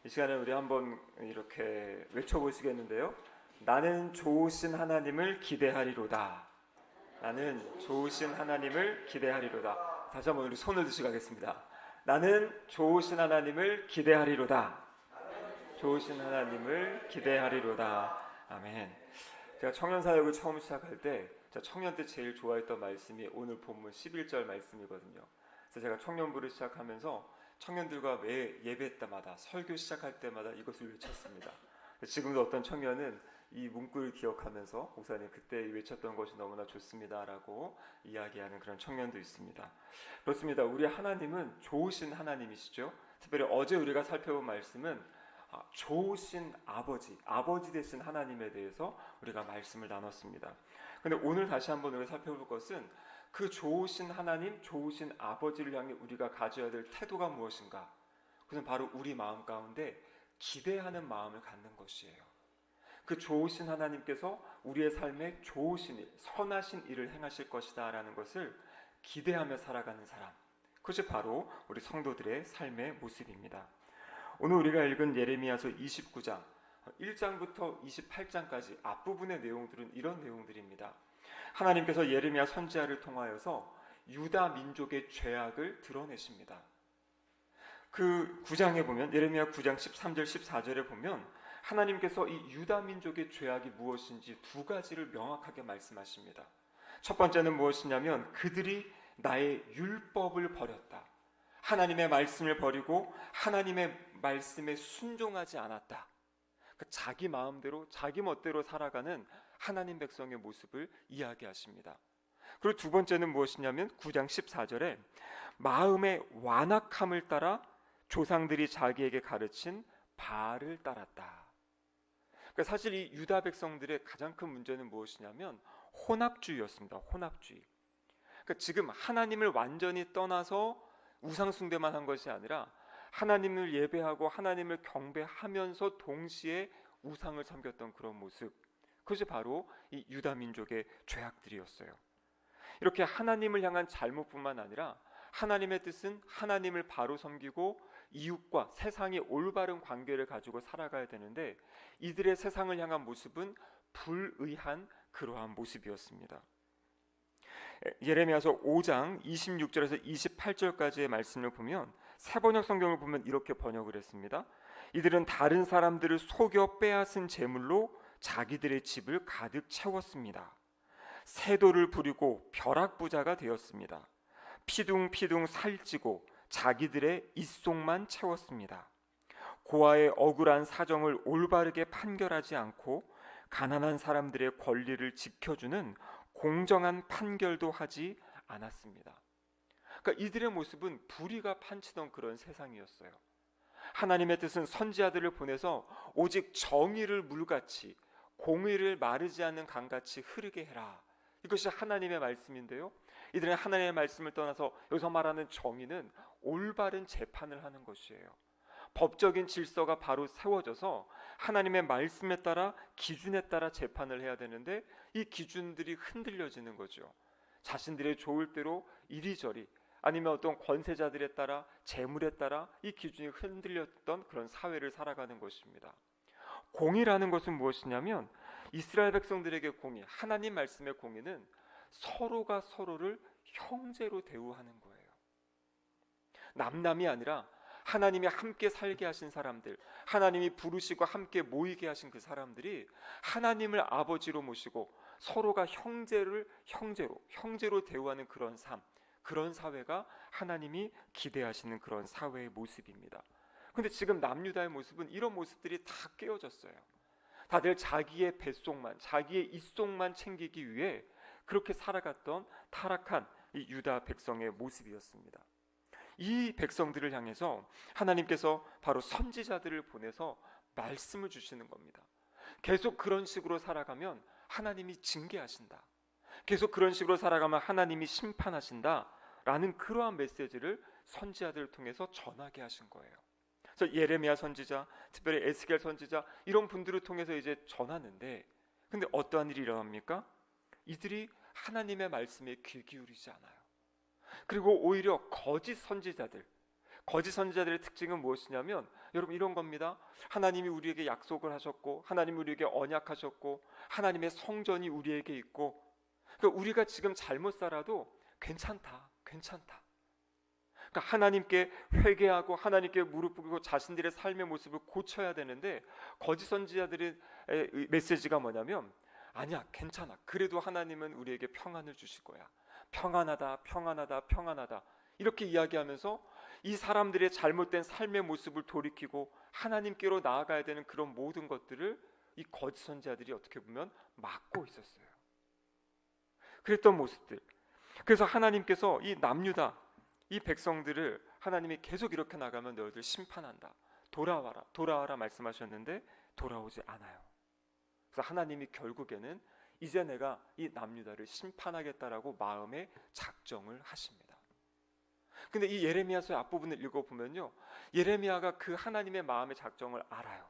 이 시간에 우리 한번 이렇게 외쳐보시겠는데요. 나는 좋으신 하나님을 기대하리로다. 나는 좋으신 하나님을 기대하리로다. 다시 한번 우리 손을 드시고 가겠습니다. 나는 좋으신 하나님을 기대하리로다. 좋으신 하나님을 기대하리로다. 아멘. 제가 청년 사역을 처음 시작할 때 청년 때 제일 좋아했던 말씀이 오늘 본문 11절 말씀이거든요. 그래서 제가 청년부를 시작하면서 청년들과 매 예배 때마다 설교 시작할 때마다 이것을 외쳤습니다. 지금도 어떤 청년은 이 문구를 기억하면서 목사님 그때 외쳤던 것이 너무나 좋습니다라고 이야기하는 그런 청년도 있습니다. 그렇습니다. 우리 하나님은 좋으신 하나님이시죠. 특별히 어제 우리가 살펴본 말씀은 좋으신 아버지 되신 하나님에 대해서 우리가 말씀을 나눴습니다. 그런데 오늘 다시 한번 우리가 살펴볼 것은 그 좋으신 하나님, 좋으신 아버지를 향해 우리가 가져야 될 태도가 무엇인가? 그것은 바로 우리 마음 가운데 기대하는 마음을 갖는 것이에요. 그 좋으신 하나님께서 우리의 삶에 좋으신 일, 선하신 일을 행하실 것이다 라는 것을 기대하며 살아가는 사람, 그것이 바로 우리 성도들의 삶의 모습입니다. 오늘 우리가 읽은 예레미야서 29장 1장부터 28장까지 앞부분의 내용들은 이런 내용들입니다. 하나님께서 예레미야 선지자를 통하여서 유다 민족의 죄악을 드러내십니다. 그 9장에 보면 예레미야 9장 13절 14절에 보면 하나님께서 이 유다 민족의 죄악이 무엇인지 두 가지를 명확하게 말씀하십니다. 첫 번째는 무엇이냐면 그들이 나의 율법을 버렸다. 하나님의 말씀을 버리고 하나님의 말씀에 순종하지 않았다. 자기 마음대로 자기 멋대로 살아가는 하나님 백성의 모습을 이야기하십니다. 그리고 두 번째는 무엇이냐면 9장 14절에 마음의 완악함을 따라 조상들이 자기에게 가르친 바알을 따랐다. 그러니까 사실 이 유다 백성들의 가장 큰 문제는 무엇이냐면 혼합주의였습니다. 혼합주의. 그러니까 지금 하나님을 완전히 떠나서 우상 숭배만 한 것이 아니라 하나님을 예배하고 하나님을 경배하면서 동시에 우상을 섬겼던 그런 모습, 그것이 바로 이 유다 민족의 죄악들이었어요. 이렇게 하나님을 향한 잘못뿐만 아니라 하나님의 뜻은 하나님을 바로 섬기고 이웃과 세상의 올바른 관계를 가지고 살아가야 되는데 이들의 세상을 향한 모습은 불의한 그러한 모습이었습니다. 예레미야서 5장 26절에서 28절까지의 말씀을 보면 새번역 성경을 보면 이렇게 번역을 했습니다. 이들은 다른 사람들을 속여 빼앗은 재물로 자기들의 집을 가득 채웠습니다. 세도를 부리고 벼락부자가 되었습니다. 피둥피둥 살찌고 자기들의 입속만 채웠습니다. 고아의 억울한 사정을 올바르게 판결하지 않고 가난한 사람들의 권리를 지켜주는 공정한 판결도 하지 않았습니다. 그러니까 이들의 모습은 불의가 판치던 그런 세상이었어요. 하나님의 뜻은 선지자들을 보내서 오직 정의를 물같이 공의를 마르지 않는 강같이 흐르게 해라. 이것이 하나님의 말씀인데요. 이들은 하나님의 말씀을 떠나서 여기서 말하는 정의는 올바른 재판을 하는 것이에요. 법적인 질서가 바로 세워져서 하나님의 말씀에 따라 기준에 따라 재판을 해야 되는데 이 기준들이 흔들려지는 거죠. 자신들의 좋을 대로 이리저리 아니면 어떤 권세자들에 따라 재물에 따라 이 기준이 흔들렸던 그런 사회를 살아가는 것입니다. 공의라는 것은 무엇이냐면 이스라엘 백성들에게 공의, 하나님 말씀의 공의는 서로가 서로를 형제로 대우하는 거예요. 남남이 아니라 하나님이 함께 살게 하신 사람들, 하나님이 부르시고 함께 모이게 하신 그 사람들이 하나님을 아버지로 모시고 서로가 형제로 대우하는 그런 삶, 그런 사회가 하나님이 기대하시는 그런 사회의 모습입니다. 그런데 지금 남유다의 모습은 이런 모습들이 다 깨어졌어요. 다들 자기의 뱃속만, 자기의 입속만 챙기기 위해 그렇게 살아갔던 타락한 이 유다 백성의 모습이었습니다. 이 백성들을 향해서 하나님께서 바로 선지자들을 보내서 말씀을 주시는 겁니다. 계속 그런 식으로 살아가면 하나님이 징계하신다. 계속 그런 식으로 살아가면 하나님이 심판하신다 라는 그러한 메시지를 선지자들을 통해서 전하게 하신 거예요. 그래서 예레미야 선지자, 특별히 에스겔 선지자 이런 분들을 통해서 이제 전하는데 근데 어떠한 일이 일어납니까? 이들이 하나님의 말씀에 귀 기울이지 않아요. 그리고 오히려 거짓 선지자들, 거짓 선지자들의 특징은 무엇이냐면 여러분 이런 겁니다. 하나님이 우리에게 약속을 하셨고 하나님이 우리에게 언약하셨고 하나님의 성전이 우리에게 있고, 그러니까 우리가 지금 잘못 살아도 괜찮다. 그러니까 하나님께 회개하고 하나님께 무릎 꿇고 자신들의 삶의 모습을 고쳐야 되는데, 거짓 선지자들의 메시지가 뭐냐면 아니야, 괜찮아. 그래도 하나님은 우리에게 평안을 주실 거야. 평안하다. 이렇게 이야기하면서 이 사람들의 잘못된 삶의 모습을 돌이키고 하나님께로 나아가야 되는 그런 모든 것들을 이 거짓 선지자들이 어떻게 보면 막고 있었어요. 그랬던 모습들. 그래서 하나님께서 이 남유다, 이 백성들을 하나님이 계속 이렇게 나가면 너희들 심판한다. 돌아와라 말씀하셨는데 돌아오지 않아요. 그래서 하나님이 결국에는 이제 내가 이 남유다를 심판하겠다라고 마음에 작정을 하십니다. 근데 이 예레미야서의 앞부분을 읽어보면요, 예레미야가 그 하나님의 마음의 작정을 알아요.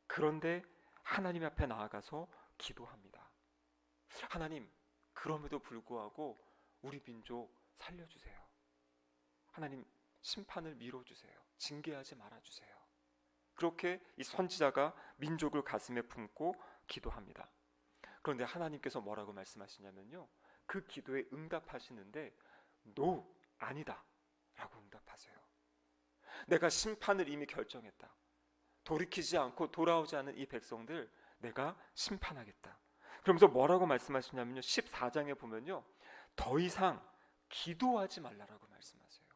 그런데 하나님 앞에 나아가서 기도합니다. 하나님, 그럼에도 불구하고 우리 민족 살려주세요. 하나님, 심판을 미뤄주세요. 징계하지 말아주세요. 그렇게 이 선지자가 민족을 가슴에 품고 기도합니다. 그런데 하나님께서 뭐라고 말씀하시냐면요, 그 기도에 응답하시는데 노, 아니다 라고 응답하세요. 내가 심판을 이미 결정했다. 돌이키지 않고 돌아오지 않은 이 백성들 내가 심판하겠다. 그러면서 뭐라고 말씀하시냐면요, 14장에 보면요, 더 이상 기도하지 말라라고 말씀하세요.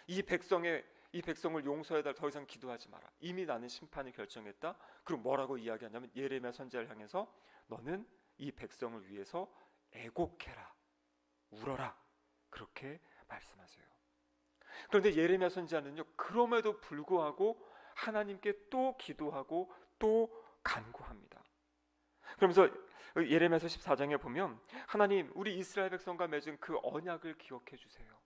이 백성을 용서해달, 더 이상 기도하지 마라. 이미 나는 심판을 결정했다. 그럼 뭐라고 이야기하냐면 예레미야 선지자를 향해서 너는 이 백성을 위해서 애곡해라, 울어라, 그렇게 말씀하세요. 그런데 예레미야 선지자는요, 그럼에도 불구하고 하나님께 또 기도하고 또 간구합니다. 그러면서 예레미야서 14장에 보면 하나님, 우리 이스라엘 백성과 맺은 그 언약을 기억해 주세요.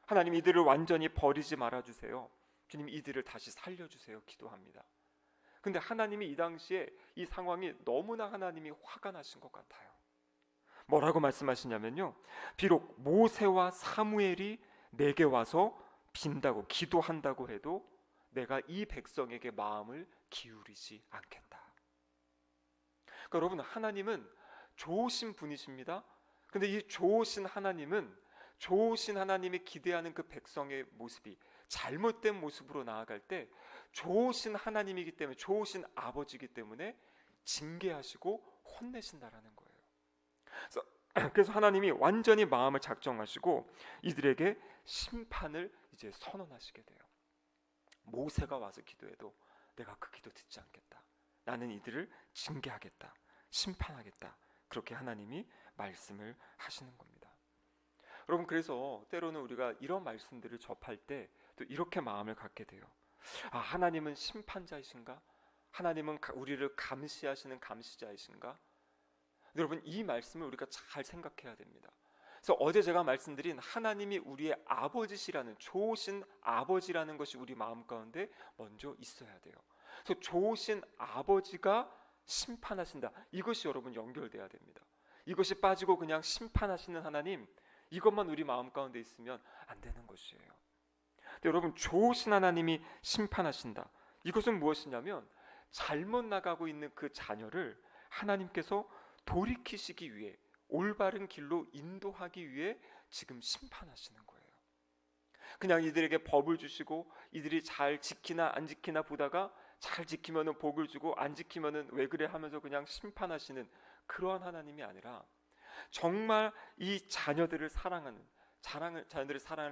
하나님, 이들을 완전히 버리지 말아주세요. 주님, 이들을 다시 살려주세요. 기도합니다. 근데 하나님이 이 당시에 이 상황이 너무나 하나님이 화가 나신 것 같아요. 뭐라고 말씀하시냐면요, 비록 모세와 사무엘이 내게 와서 빈다고 기도한다고 해도 내가 이 백성에게 마음을 기울이지 않겠다. 그러니까 여러분, 하나님은 좋으신 분이십니다. 근데 이 좋으신 하나님이 기대하는 그 백성의 모습이 잘못된 모습으로 나아갈 때 좋으신 하나님이기 때문에, 좋으신 아버지이기 때문에 징계하시고 혼내신다라는 거예요. 그래서 하나님이 완전히 마음을 작정하시고 이들에게 심판을 이제 선언하시게 돼요. 모세가 와서 기도해도 내가 그 기도 듣지 않겠다. 나는 이들을 징계하겠다, 심판하겠다. 그렇게 하나님이 말씀을 하시는 겁니다. 여러분, 그래서 때로는 우리가 이런 말씀들을 접할 때 또 이렇게 마음을 갖게 돼요. 아, 하나님은 심판자이신가? 하나님은 우리를 감시하시는 감시자이신가? 여러분, 이 말씀을 우리가 잘 생각해야 됩니다. 그래서 어제 제가 말씀드린 하나님이 우리의 아버지시라는, 좋으신 아버지라는 것이 우리 마음 가운데 먼저 있어야 돼요. 그래서 좋으신 아버지가 심판하신다, 이것이 여러분 연결돼야 됩니다. 이것이 빠지고 그냥 심판하시는 하나님, 이것만 우리 마음 가운데 있으면 안 되는 것이에요. 근데 여러분, 좋으신 하나님이 심판하신다, 이것은 무엇이냐면 잘못 나가고 있는 그 자녀를 하나님께서 돌이키시기 위해, 올바른 길로 인도하기 위해 지금 심판하시는 거예요. 그냥 이들에게 법을 주시고 이들이 잘 지키나 안 지키나 보다가 잘 지키면은 복을 주고 안 지키면은 왜 그래 하면서 그냥 심판하시는 그러한 하나님이 아니라 정말 이 자녀들을 사랑하는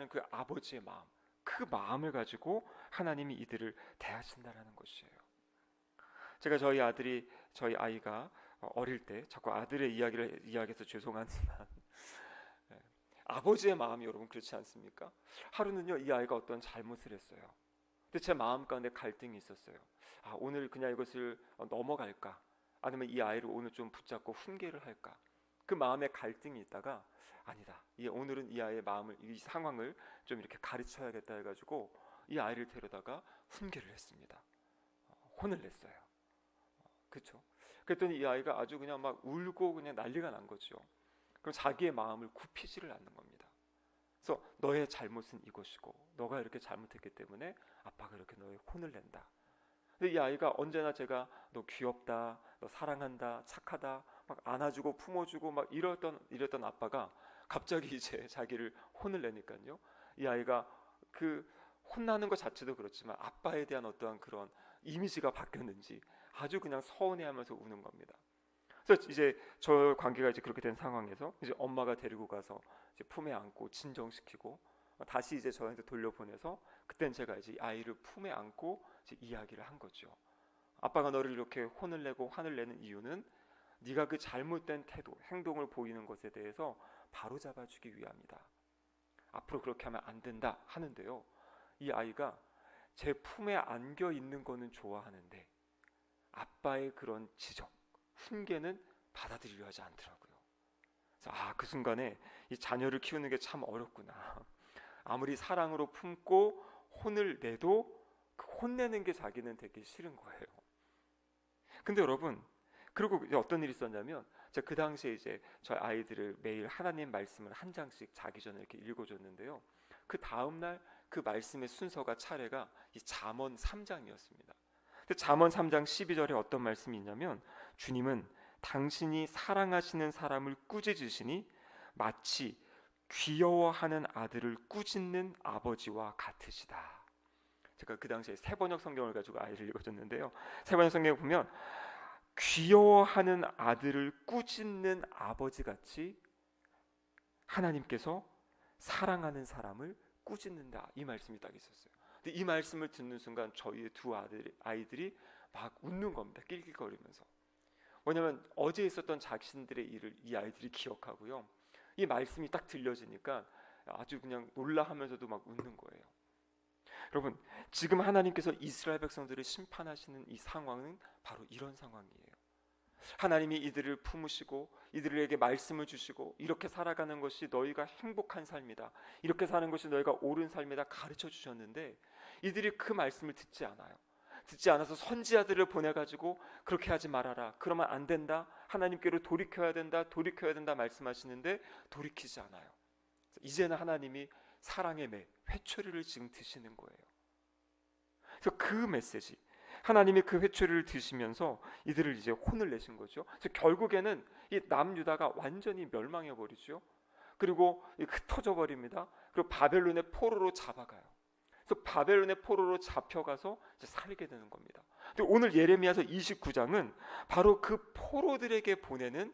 그 아버지의 마음, 그 마음을 가지고 하나님이 이들을 대하신다라는 것이에요. 제가 저희 아이가 어릴 때 자꾸 아들의 이야기를 이야기해서 죄송하지만 아버지의 마음이 여러분 그렇지 않습니까? 하루는요, 이 아이가 어떤 잘못을 했어요. 근데 제 마음 가운데 갈등이 있었어요. 아, 오늘 그냥 이것을 넘어갈까? 아니면 이 아이를 오늘 좀 붙잡고 훈계를 할까? 그 마음에 갈등이 있다가 아니다, 오늘은 이 아이의 마음을, 이 상황을 좀 이렇게 가르쳐야겠다 해가지고 이 아이를 데려다가 훈계를 했습니다. 혼을 냈어요. 그렇죠? 그랬더니 이 아이가 아주 그냥 막 울고 그냥 난리가 난 거죠. 그럼 자기의 마음을 굽히지를 않는 겁니다. 그래서 너의 잘못은 이것이고 너가 이렇게 잘못했기 때문에 아빠가 이렇게 너의 혼을 낸다. 근데 이 아이가 언제나 제가 너 귀엽다, 너 사랑한다, 착하다, 막 안아주고 품어주고 막 이랬던 아빠가 갑자기 이제 자기를 혼을 내니까요. 이 아이가 그 혼나는 것 자체도 그렇지만 아빠에 대한 어떠한 그런 이미지가 바뀌었는지 아주 그냥 서운해하면서 우는 겁니다. 그래서 이제 저 관계가 이제 그렇게 된 상황에서 이제 엄마가 데리고 가서 이제 품에 안고 진정시키고 다시 이제 저한테 돌려보내서 그땐 제가 이제 아이를 품에 안고 이제 이야기를 한 거죠. 아빠가 너를 이렇게 혼을 내고 화를 내는 이유는 네가 그 잘못된 태도, 행동을 보이는 것에 대해서 바로잡아주기 위함이다. 앞으로 그렇게 하면 안 된다 하는데요. 이 아이가 제 품에 안겨 있는 거는 좋아하는데 아빠의 그런 지적, 훈계는 받아들이려 하지 않더라고요. 그래서 그 순간에 이 자녀를 키우는 게 참 어렵구나. 아무리 사랑으로 품고 혼을 내도 그 혼내는 게 자기는 되게 싫은 거예요. 근데 여러분, 그리고 어떤 일이 있었냐면 제가 그 당시에 이제 저희 아이들을 매일 하나님 말씀을 한 장씩 자기 전에 이렇게 읽어줬는데요. 그 다음 날 그 말씀의 순서가 차례가 이 잠언 3장이었습니다. 근데 잠언 3장 12절에 어떤 말씀이 있냐면 주님은 당신이 사랑하시는 사람을 꾸짖으시니 마치 귀여워하는 아들을 꾸짖는 아버지와 같으시다. 제가 그 당시에 새번역 성경을 가지고 아이를 읽어줬는데요. 새번역 성경에 보면 귀여워하는 아들을 꾸짖는 아버지같이 하나님께서 사랑하는 사람을 꾸짖는다, 이 말씀이 딱 있었어요. 근데 이 말씀을 듣는 순간 저희의 두 아이들이 막 웃는 겁니다. 낄낄거리면서. 왜냐하면 어제 있었던 자신들의 일을 이 아이들이 기억하고요. 이 말씀이 딱 들려지니까 아주 그냥 놀라하면서도 막 웃는 거예요. 여러분, 지금 하나님께서 이스라엘 백성들을 심판하시는 이 상황은 바로 이런 상황이에요. 하나님이 이들을 품으시고 이들에게 말씀을 주시고 이렇게 살아가는 것이 너희가 행복한 삶이다, 이렇게 사는 것이 너희가 옳은 삶이다 가르쳐 주셨는데 이들이 그 말씀을 듣지 않아요. 듣지 않아서 선지자들을 보내가지고 그렇게 하지 말아라, 그러면 안 된다, 하나님께로 돌이켜야 된다 말씀하시는데 돌이키지 않아요. 이제는 하나님이 사랑의 매, 회초리를 지금 드시는 거예요. 그래서 그 메시지, 하나님이 그 회초리를 드시면서 이들을 이제 혼을 내신 거죠. 그래서 결국에는 이 남유다가 완전히 멸망해 버리죠. 그리고 흩어져 버립니다. 그리고 바벨론의 포로로 잡아가요. 그래서 바벨론의 포로로 잡혀가서 이제 살게 되는 겁니다. 근데 오늘 예레미야서 29장은 바로 그 포로들에게 보내는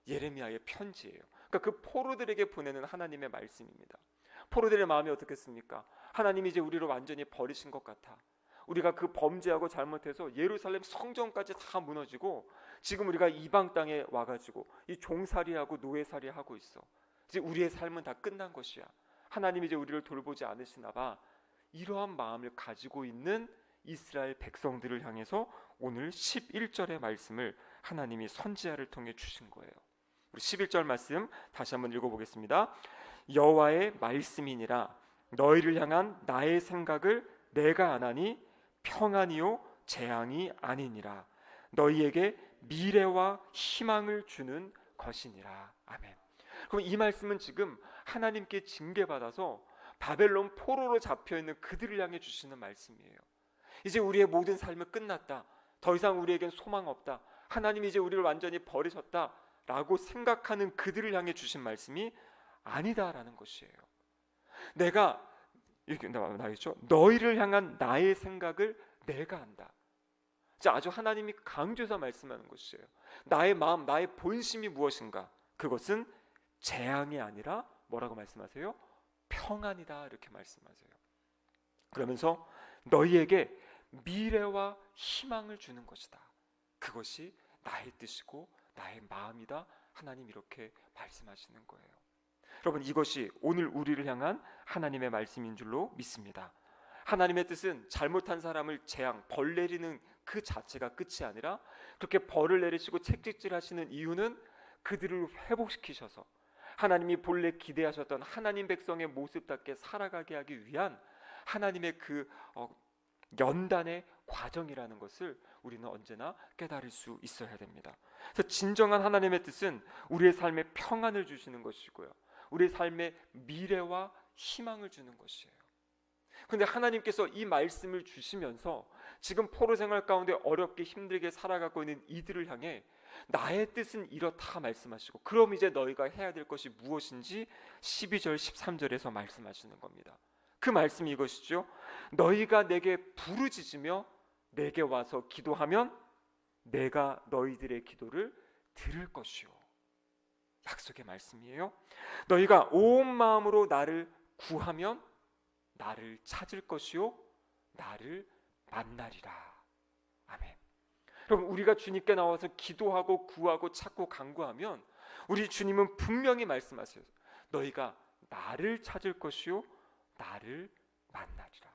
예레미야의 편지예요. 그러니까 그 포로들에게 보내는 하나님의 말씀입니다. 포로들의 마음이 어떻겠습니까? 하나님이 이제 우리를 완전히 버리신 것 같아. 우리가 그 범죄하고 잘못해서 예루살렘 성전까지 다 무너지고 지금 우리가 이방 땅에 와가지고 이 종살이하고 노예살이 하고 있어. 이제 우리의 삶은 다 끝난 것이야. 하나님이 이제 우리를 돌보지 않으시나 봐. 이러한 마음을 가지고 있는 이스라엘 백성들을 향해서 오늘 11절의 말씀을 하나님이 선지자를 통해 주신 거예요. 우리 11절 말씀 다시 한번 읽어보겠습니다. 여호와의 말씀이니라 너희를 향한 나의 생각을 내가 아나니 평안이요 재앙이 아니니라 너희에게 미래와 희망을 주는 것이니라. 아멘. 그럼 이 말씀은 지금 하나님께 징계받아서 바벨론 포로로 잡혀있는 그들을 향해 주시는 말씀이에요. 이제 우리의 모든 삶은 끝났다, 더 이상 우리에겐 소망 없다, 하나님이 이제 우리를 완전히 버리셨다 라고 생각하는 그들을 향해 주신 말씀이 아니다라는 것이에요. 내가 이렇게 나겠죠. 너희를 향한 나의 생각을 내가 안다. 아주 하나님이 강조해서 말씀하는 것이에요. 나의 마음, 나의 본심이 무엇인가? 그것은 재앙이 아니라 뭐라고 말씀하세요? 평안이다, 이렇게 말씀하세요. 그러면서 너희에게 미래와 희망을 주는 것이다. 그것이 나의 뜻이고 나의 마음이다. 하나님 이렇게 말씀하시는 거예요. 여러분, 이것이 오늘 우리를 향한 하나님의 말씀인 줄로 믿습니다. 하나님의 뜻은 잘못한 사람을 재앙, 벌 내리는 그 자체가 끝이 아니라 그렇게 벌을 내리시고 책찍질하시는 이유는 그들을 회복시키셔서 하나님이 본래 기대하셨던 하나님 백성의 모습답게 살아가게 하기 위한 하나님의 그 연단의 과정이라는 것을 우리는 언제나 깨달을 수 있어야 됩니다. 그래서 진정한 하나님의 뜻은 우리의 삶에 평안을 주시는 것이고요, 우리 삶의 미래와 희망을 주는 것이에요. 근데 하나님께서 이 말씀을 주시면서 지금 포로 생활 가운데 어렵게 힘들게 살아가고 있는 이들을 향해 나의 뜻은 이렇다 말씀하시고, 그럼 이제 너희가 해야 될 것이 무엇인지 12절 13절에서 말씀하시는 겁니다. 그 말씀이 이것이죠. 너희가 내게 부르짖으며 내게 와서 기도하면 내가 너희들의 기도를 들을 것이요. 약속의 말씀이에요. 너희가 온 마음으로 나를 구하면 나를 찾을 것이요 나를 만나리라. 아멘. 여러분, 우리가 주님께 나와서 기도하고 구하고 찾고 간구하면 우리 주님은 분명히 말씀하세요. 너희가 나를 찾을 것이요 나를 만나리라.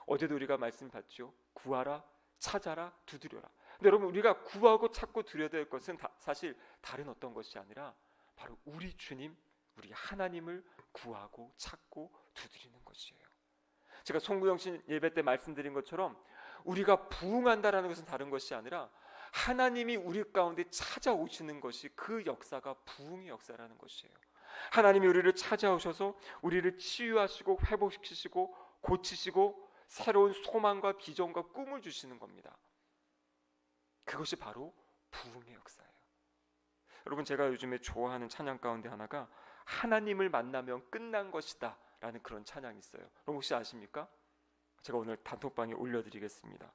어제도 우리가 말씀 봤죠. 구하라, 찾아라, 두드려라. 근데 여러분, 우리가 구하고 찾고 두려야 될 것은 사실 다른 어떤 것이 아니라 바로 우리 주님, 우리 하나님을 구하고 찾고 두드리는 것이에요. 제가 송구영신 예배 때 말씀드린 것처럼 우리가 부흥한다라는 것은 다른 것이 아니라 하나님이 우리 가운데 찾아오시는 것이 그 역사가 부흥의 역사라는 것이에요. 하나님이 우리를 찾아오셔서 우리를 치유하시고 회복시키시고 고치시고 새로운 소망과 비전과 꿈을 주시는 겁니다. 그것이 바로 부흥의 역사예요. 여러분, 제가 요즘에 좋아하는 찬양 가운데 하나가 하나님을 만나면 끝난 것이다 라는 그런 찬양이 있어요. 여러분 혹시 아십니까? 제가 오늘 단톡방에 올려드리겠습니다.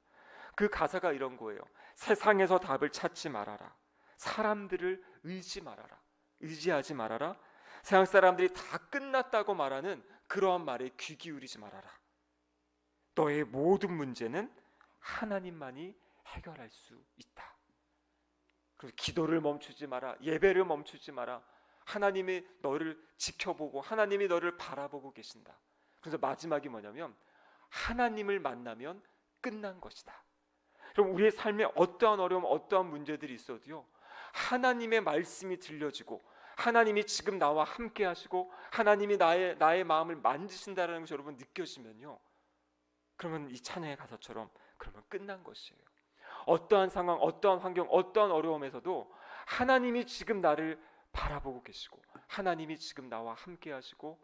그 가사가 이런 거예요. 세상에서 답을 찾지 말아라. 사람들을 의지하지 말아라. 세상 사람들이 다 끝났다고 말하는 그러한 말에 귀 기울이지 말아라. 너의 모든 문제는 하나님만이 해결할 수 있다. 그래서 기도를 멈추지 마라. 예배를 멈추지 마라. 하나님이 너를 지켜보고 하나님이 너를 바라보고 계신다. 그래서 마지막이 뭐냐면 하나님을 만나면 끝난 것이다. 그럼 우리의 삶에 어떠한 어려움, 어떠한 문제들이 있어도요, 하나님의 말씀이 들려지고 하나님이 지금 나와 함께 하시고 하나님이 나의 마음을 만지신다는 것이 여러분 느껴지면요, 그러면 이 찬양의 가사처럼 그러면 끝난 것이에요. 어떠한 상황, 어떠한 환경, 어떠한 어려움에서도 하나님이 지금 나를 바라보고 계시고 하나님이 지금 나와 함께 하시고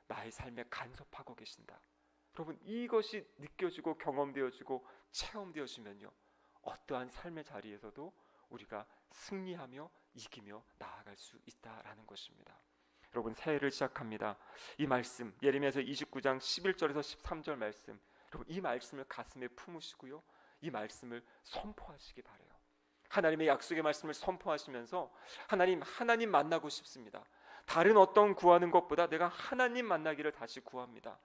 나의 삶에 간섭하고 계신다. 여러분, 이것이 느껴지고 경험되어지고 체험되어지면요, 어떠한 삶의 자리에서도 우리가 승리하며 이기며 나아갈 수 있다라는 것입니다. 여러분, 새해를 시작합니다. 이 말씀, 예레미야서 29장 11절에서 13절 말씀, 여러분 이 말씀을 가슴에 품으시고요, 이 말씀을 선포하시기 바라요. 하나님의 약속의 말씀을 선포하시면서 하나님 만나고 싶습니다. 다른 어떤 구하는 것보다 내가 하나님 만나기를 다시 구합니다.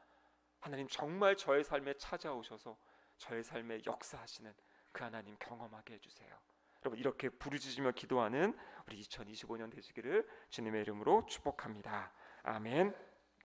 하나님 정말 저의 삶에 찾아오셔서 저의 삶에 역사하시는 그 하나님 경험하게 해주세요. 여러분, 이렇게 부르짖으며 기도하는 우리 2025년 되시기를 주님의 이름으로 축복합니다. 아멘.